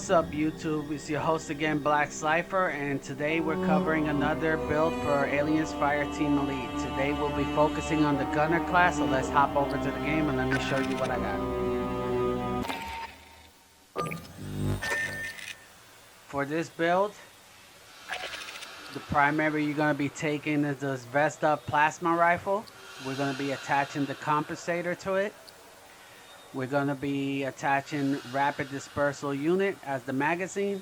What's up, YouTube? It's your host again, Black Cypher, and today we're covering another build for Aliens Fireteam Elite. Today we'll be focusing on the Gunner class, so let's hop over to the game and let me show you what I got. For this build, the primary you're going to be taking is this Vesta plasma rifle. We're going to be attaching the compensator to it. We're going to be attaching rapid dispersal unit as the magazine.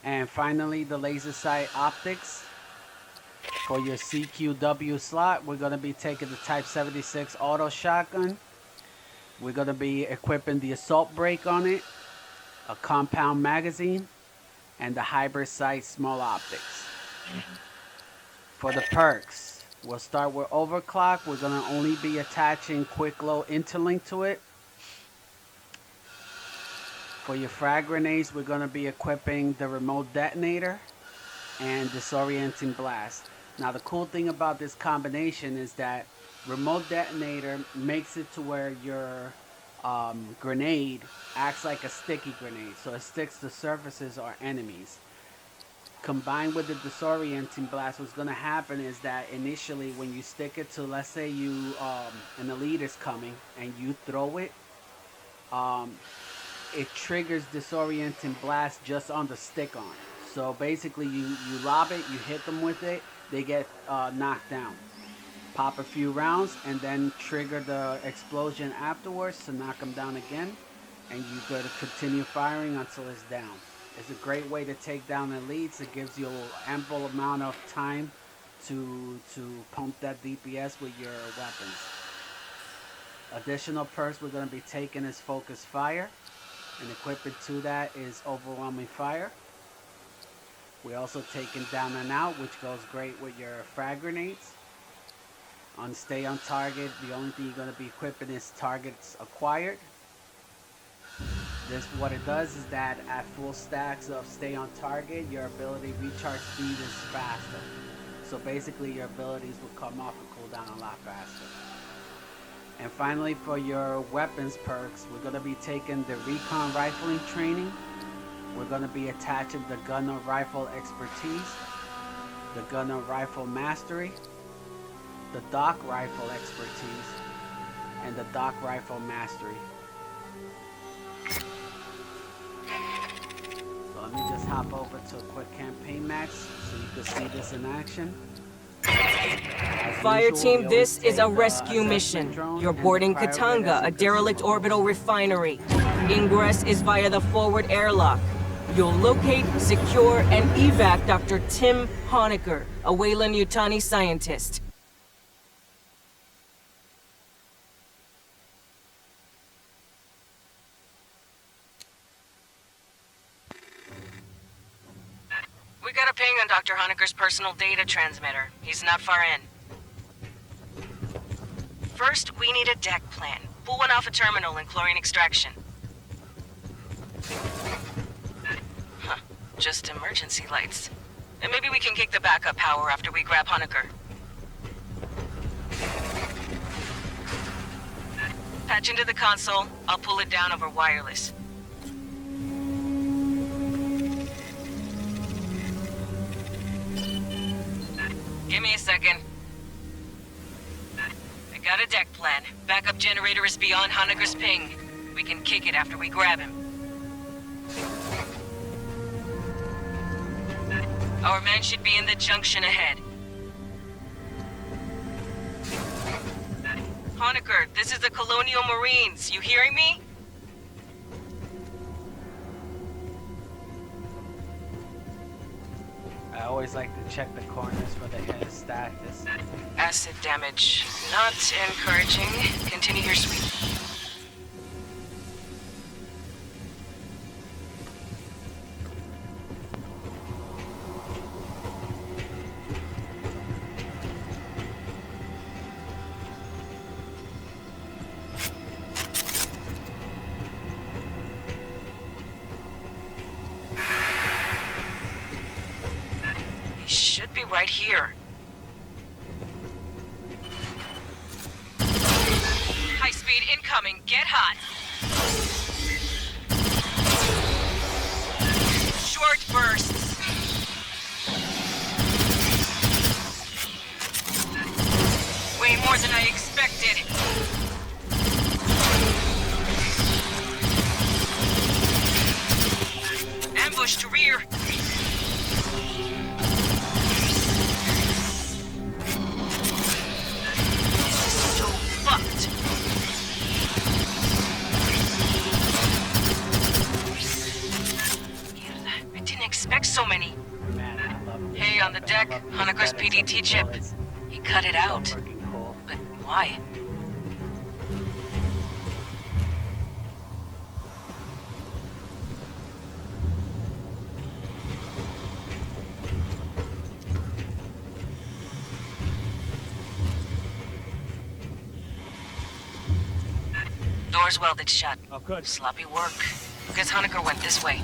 And finally, the laser sight optics. For your CQW slot, we're going to be taking the Type 76 auto shotgun. We're going to be equipping the assault brake on it, a compound magazine, and the hybrid sight small optics. For the perks, we'll start with overclock. We're going to only be attaching quick low interlink to it. For your frag grenades, we're going to be equipping the remote detonator and disorienting blast. Now the cool thing about this combination is that remote detonator makes it to where your grenade acts like a sticky grenade, so it sticks to surfaces or enemies. Combined with the disorienting blast, what's going to happen is that initially when you stick it to, let's say an elite is coming and you throw it, it triggers disorienting blast just on the stick on it. So basically you lob it, you hit them with it, they get knocked down. Pop a few rounds and then trigger the explosion afterwards to knock them down again, and you got to continue firing until it's down. It's a great way to take down elites. It gives you ample amount of time to pump that DPS with your weapons. Additional perks we're going to be taking is focus fire, and equipped to that is overwhelming fire. We're also taking down and out, which goes great with your frag grenades. On stay on target, the only thing you're going to be equipping is targets acquired. This, what it does is that at full stacks of stay on target, your ability recharge speed is faster. So basically your abilities will come off and cool down a lot faster. And finally, for your weapons perks, we're going to be taking the recon rifling training. We're going to be attaching the gunner rifle expertise, the gunner rifle mastery, the dock rifle expertise, and the dock rifle mastery. So let me just hop over to a quick campaign match so you can see this in action. Fireteam, this is a rescue mission. You're boarding Katanga, a derelict orbital refinery. Ingress is via the forward airlock. You'll locate, secure, and evac Dr. Tim Honecker, a Weyland-Yutani scientist. We got a ping on Dr. Honecker's personal data transmitter. He's not far in. First, we need a deck plan. Pull one off a terminal and chlorine extraction. Huh. Just emergency lights. And maybe we can kick the backup power after we grab Honecker. Patch into the console. I'll pull it down over wireless. Give me a second. I got a deck plan. Backup generator is beyond Honecker's ping. We can kick it after we grab him. Our man should be in the junction ahead. Honecker, this is the Colonial Marines. You hearing me? I always like to check the corners for the head status. Acid damage. Not encouraging. Continue your sweep. Should be right here. High speed incoming. Get hot. I expected. Ambush to rear. So fucked. Mierda, I didn't expect so many. Man, I love this Hey, on the weapon. I deck, love the Honeker's aesthetics of PDT these chip. bullets. He cut it So out. freaking cool. But why? Doors welded shut. Oh, good. Sloppy work. Guess Honecker went this way.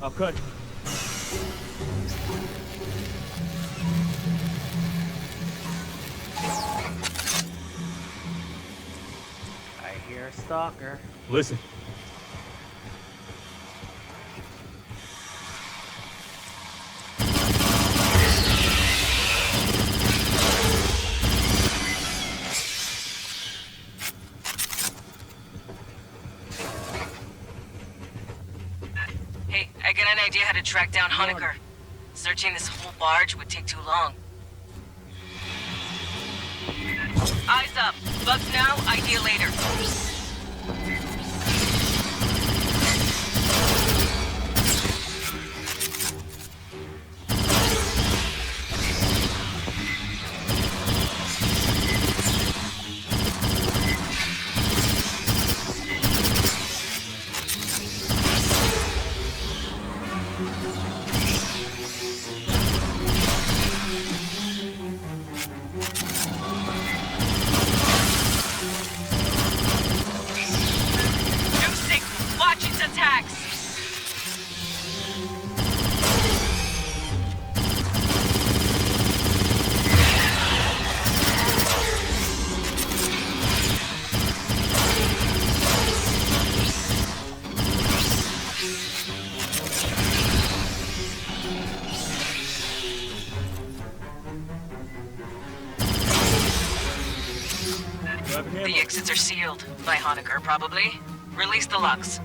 Oh, good. I hear a stalker. Listen. Hey, I get an idea how to track down Honecker. Searching this whole barge would take too long. Eyes up. Bugs now, idea later. Watch its attacks! The exits are sealed. By Honecker, probably. Release the locks.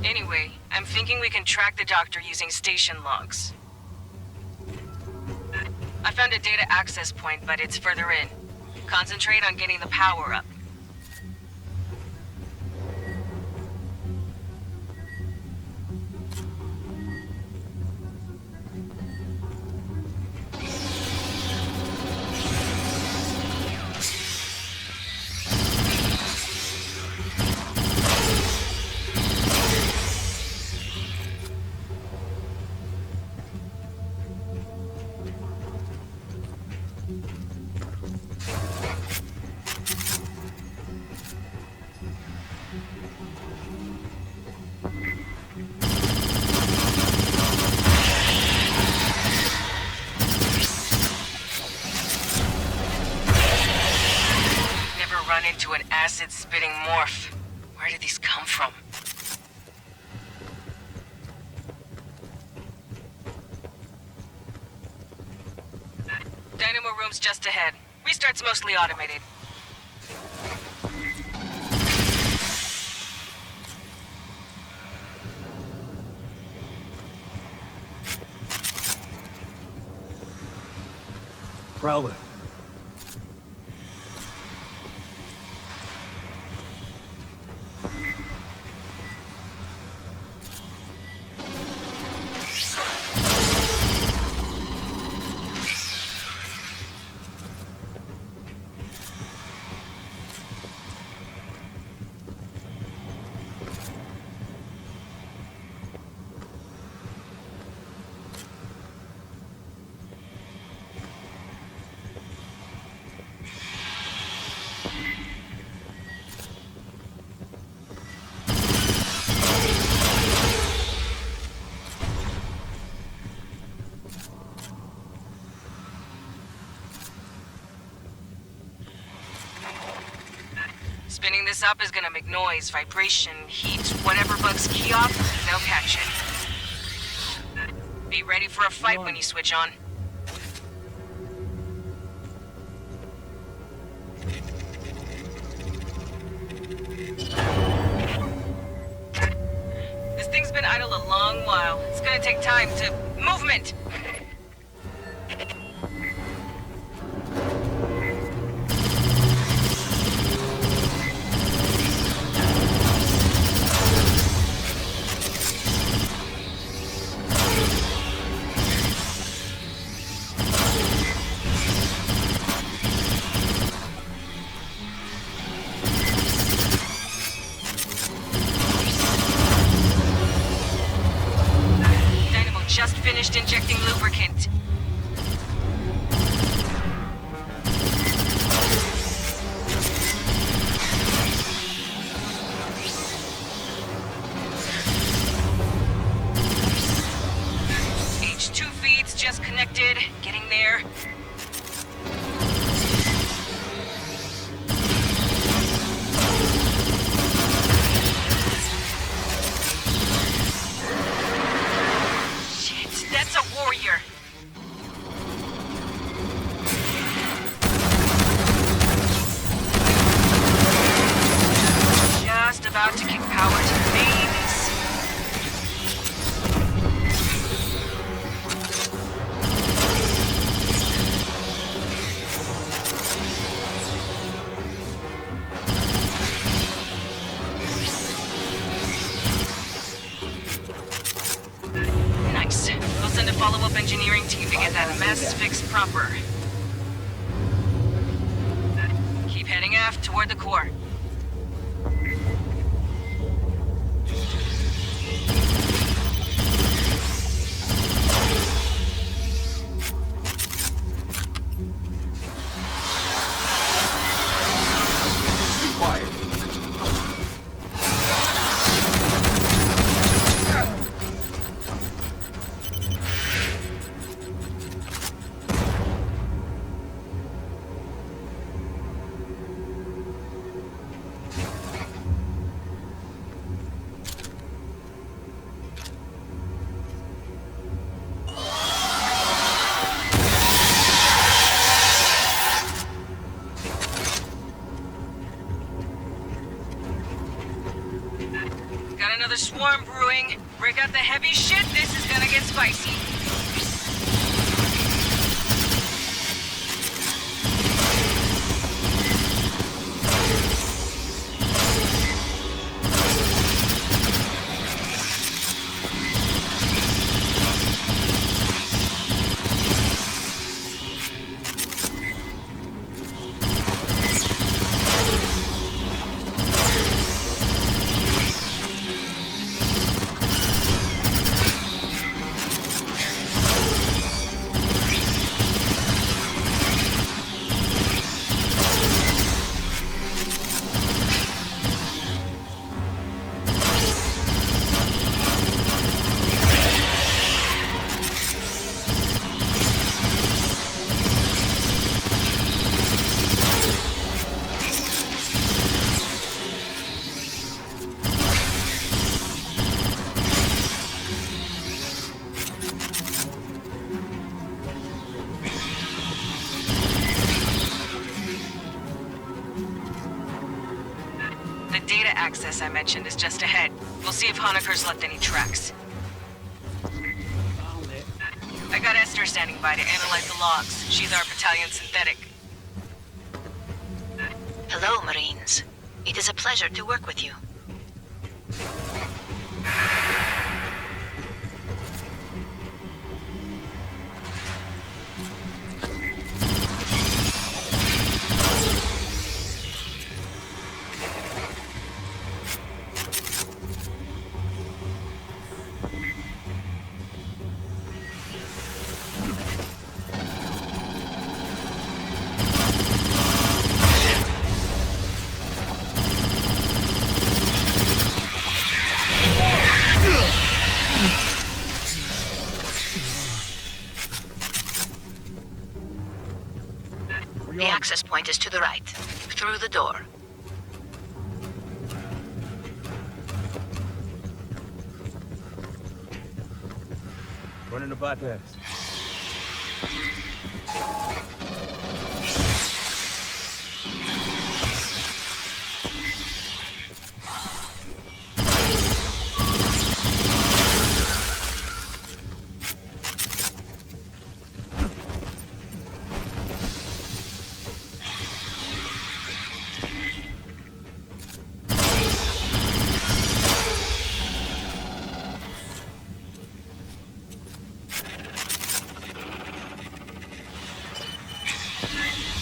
Anyway, I'm thinking we can track the doctor using station logs. I found a data access point, but it's further in. Concentrate on getting the power up. Run into an acid-spitting morph. Where did these come from? Dynamo room's just ahead. Restart's mostly automated. Prowler. top is gonna make noise, vibration, heat, whatever bugs key off, they'll catch it. Be ready for a fight when you switch on. This thing's been idle a long while. It's gonna take time to... Movement! Just finished injecting lubricant. H2 feeds just connected. Getting there. That's a warrior. Just about to kick power to the mains. Nice. We'll send a follow-up engineering team to get that mess fixed proper. Keep heading aft toward the core. Got another swarm brewing. Break out the heavy shit, this is gonna get spicy. The data access I mentioned is just ahead. We'll see if Honecker's left any tracks. Found it. I got Esther standing by to analyze the logs. She's our battalion synthetic. Hello, Marines. It is a pleasure to work with you. The access point is to the right, through the door. Running the bypass.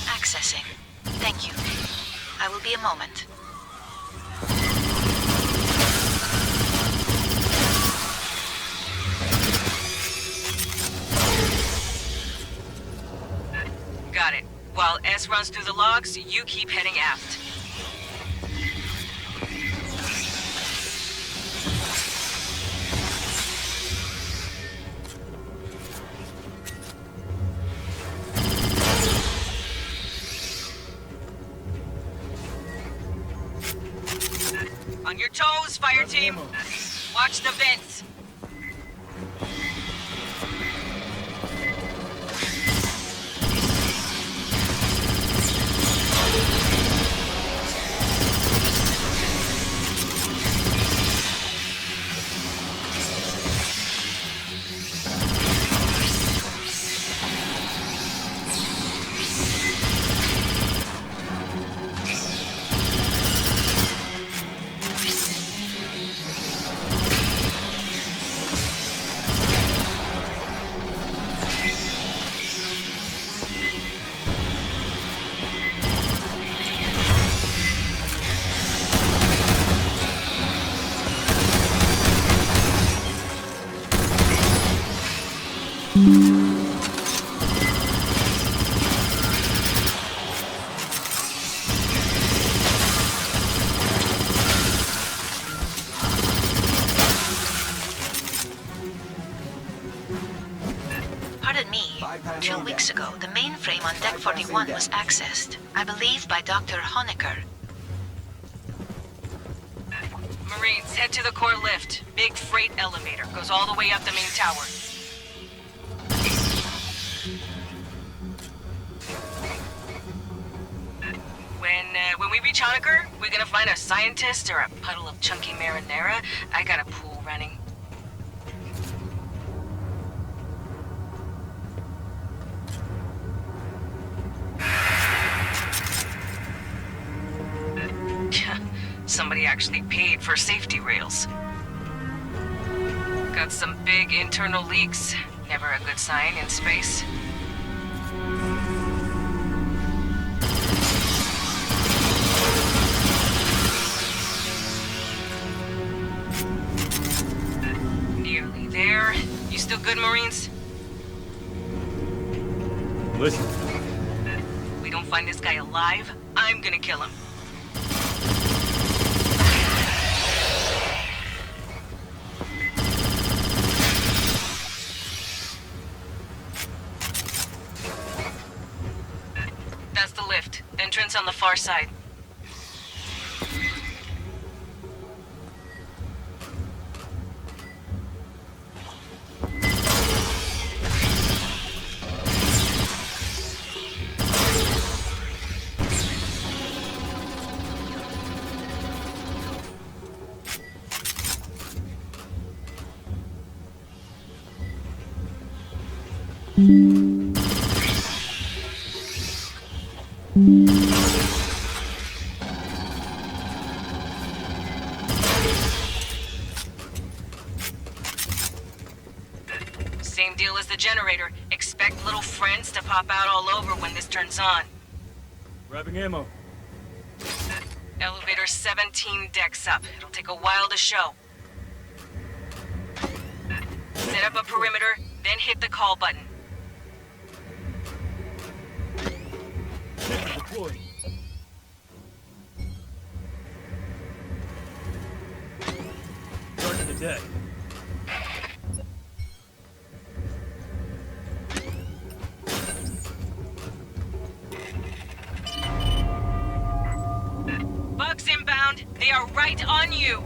Accessing. Thank you. I will be a moment. Got it. While S runs through the logs, you keep heading aft. On your toes, Fireteam! Watch the vents! Pardon me. 2 weeks ago, the mainframe on Deck 41 was accessed. I believe by Dr. Honecker. Marines, head to the core lift. Big freight elevator. Goes all the way up the main tower. When we reach Honecker, we're gonna find a scientist or a puddle of chunky marinara. I got a pool running. Somebody actually paid for safety rails. Got some big internal leaks. Never a good sign in space. Nearly there. You still good, Marines? Listen. We don't find this guy alive, I'm gonna kill him. That's the lift. Entrance on the far side. Same deal as the generator. Expect little friends to pop out all over when this turns on. Grabbing ammo. Elevator 17 decks up. It'll take a while to show. Set up a perimeter, then hit the call button. Deployed. Starting the deck. Bugs inbound. They are right on you.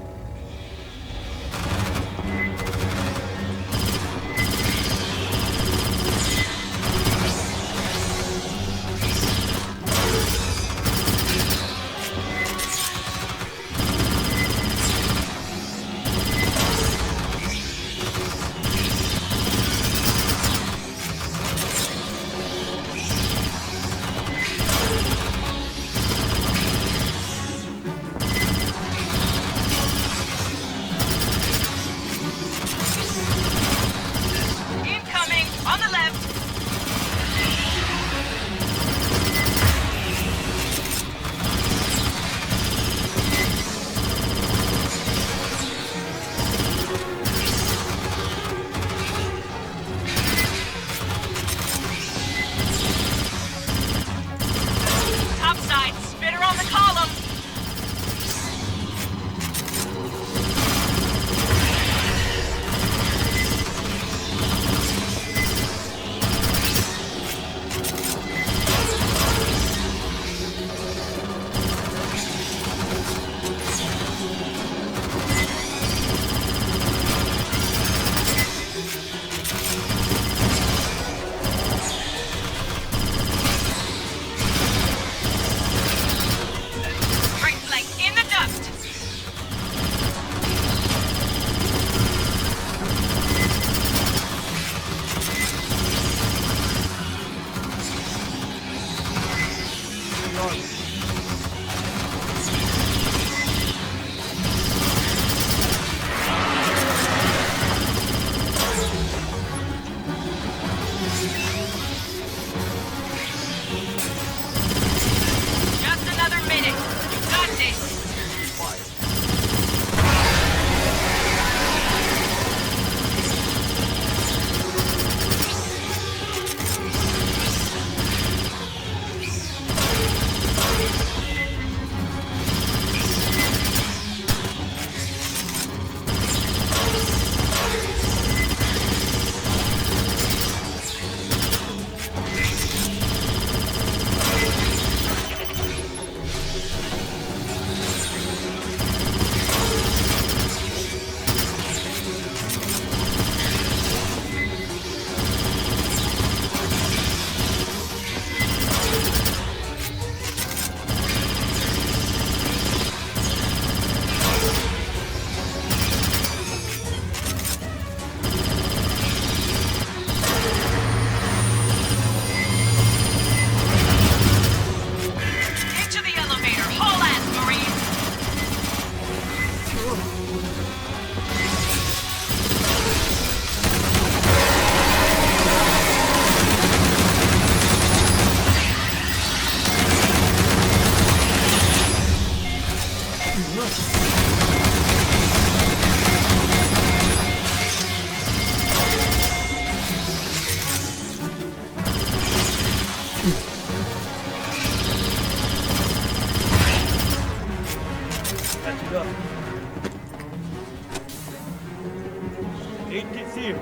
8 kits here.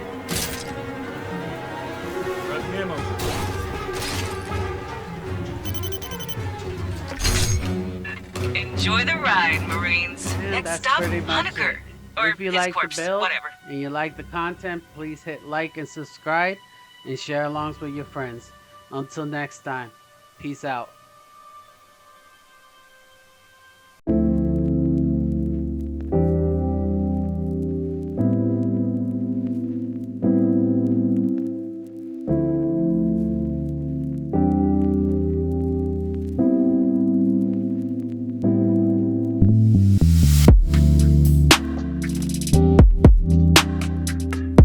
Grabbing ammo. Enjoy the ride, Marines. And Next that's stop, pretty much Honecker. it. Or If you his like corpse, the build whatever. and you like the content, please hit like and subscribe and share alongs with your friends. Until next time, peace out.